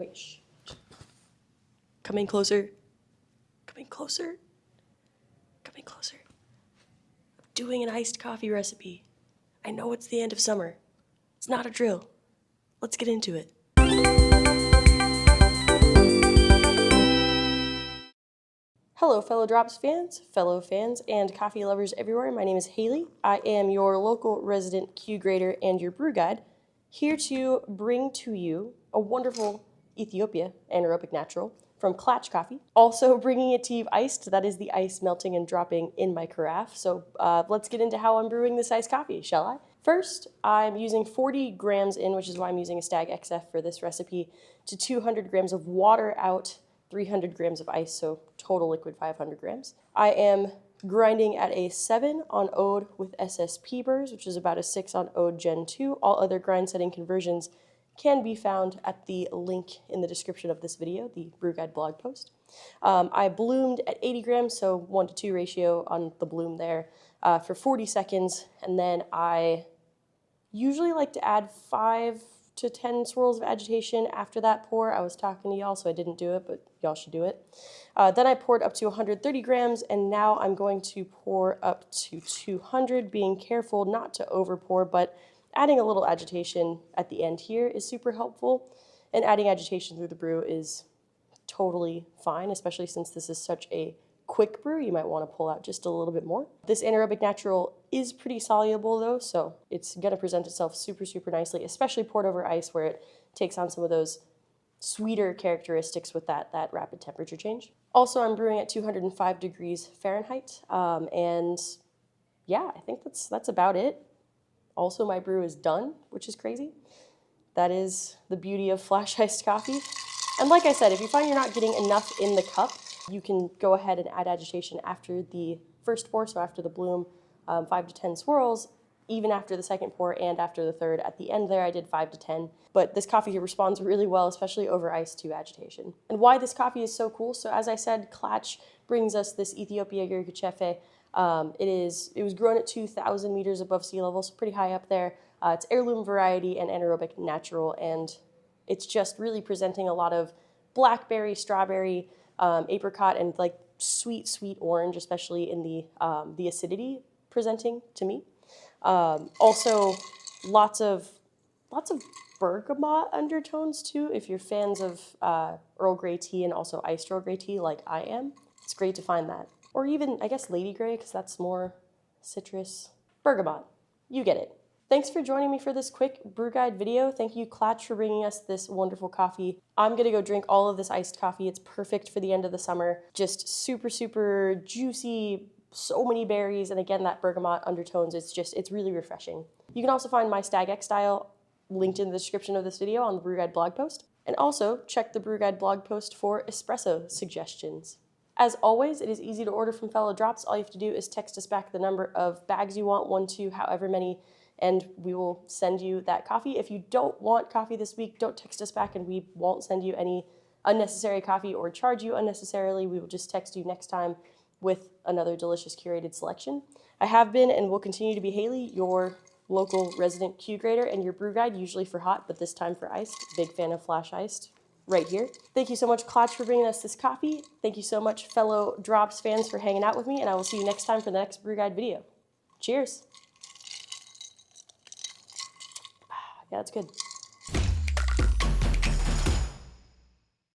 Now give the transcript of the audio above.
Wait, shh. Coming closer. Coming closer. Coming closer. I'm doing an iced coffee recipe. I know it's the end of summer. It's not a drill. Let's get into it. Hello, fellow Drops fans, fellow fans, and coffee lovers everywhere. My name is Haley. I am your local resident Q grader and your brew guide, here to bring to you a wonderful Ethiopia Anaerobic Natural from Klatch Coffee. Also bringing it to you iced. That is the ice melting and dropping in my carafe. So let's get into how I'm brewing this iced coffee, shall I? First, I'm using 40 grams in, which is why I'm using a Stag XF for this recipe, to 200 grams of water out, 300 grams of ice, so total liquid 500 grams. I am grinding at a 7 on Ode with SSP burrs, which is about a 6 on Ode Gen 2. All other grind setting conversions can be found at the link in the description of this video, the brew guide blog post. I bloomed at 80 grams, so 1 to 2 ratio on the bloom there, for 40 seconds, and then I usually like to add 5 to 10 swirls of agitation after that pour. I was talking to y'all, so I didn't do it, but y'all should do it. Then I poured up to 130 grams, and now I'm going to pour up to 200, being careful not to over pour, but adding a little agitation at the end here is super helpful, and adding agitation through the brew is totally fine, especially since this is such a quick brew. You might want to pull out just a little bit more. This Anaerobic Natural is pretty soluble though, so it's going to present itself super, super nicely, especially poured over ice where it takes on some of those sweeter characteristics with that rapid temperature change. Also, I'm brewing at 205 degrees Fahrenheit, and yeah, I think that's about it. Also, my brew is done, which is crazy. That is the beauty of flash iced coffee. And like I said, if you find you're not getting enough in the cup, you can go ahead and add agitation after the first pour, so after the bloom, 5 to 10 swirls, even after the second pour and after the third. At the end there, I did 5 to 10. But this coffee here responds really well, especially over ice to agitation. And why this coffee is so cool, so as I said, Klatch brings us this Ethiopia Yirgacheffe. It was grown at 2,000 meters above sea level, so pretty high up there. It's heirloom variety and anaerobic natural, and it's just really presenting a lot of blackberry, strawberry, apricot, and like sweet, sweet orange, especially in the acidity presenting to me. Also, lots of bergamot undertones too. If you're fans of Earl Grey tea and also iced Earl Grey tea, like I am, it's great to find that. Or even, I guess, Lady Grey, because that's more citrus. Bergamot, you get it. Thanks for joining me for this quick brew guide video. Thank you, Klatch, for bringing us this wonderful coffee. I'm gonna go drink all of this iced coffee. It's perfect for the end of the summer. Just super, super juicy, so many berries, and again, that bergamot undertones, it's really refreshing. You can also find my Stag X style linked in the description of this video on the brew guide blog post. And also, check the brew guide blog post for espresso suggestions. As always, it is easy to order from fellow Drops. All you have to do is text us back the number of bags you want, 1, 2, however many, and we will send you that coffee. If you don't want coffee this week, don't text us back and we won't send you any unnecessary coffee or charge you unnecessarily. We will just text you next time with another delicious curated selection. I have been and will continue to be Haley, your local resident Q grader and your brew guide, usually for hot, but this time for iced. Big fan of flash iced. Right here. Thank you so much, Klatch, for bringing us this coffee. Thank you so much, fellow Drops fans, for hanging out with me, and I will see you next time for the next brew guide video. Cheers. Yeah, that's good.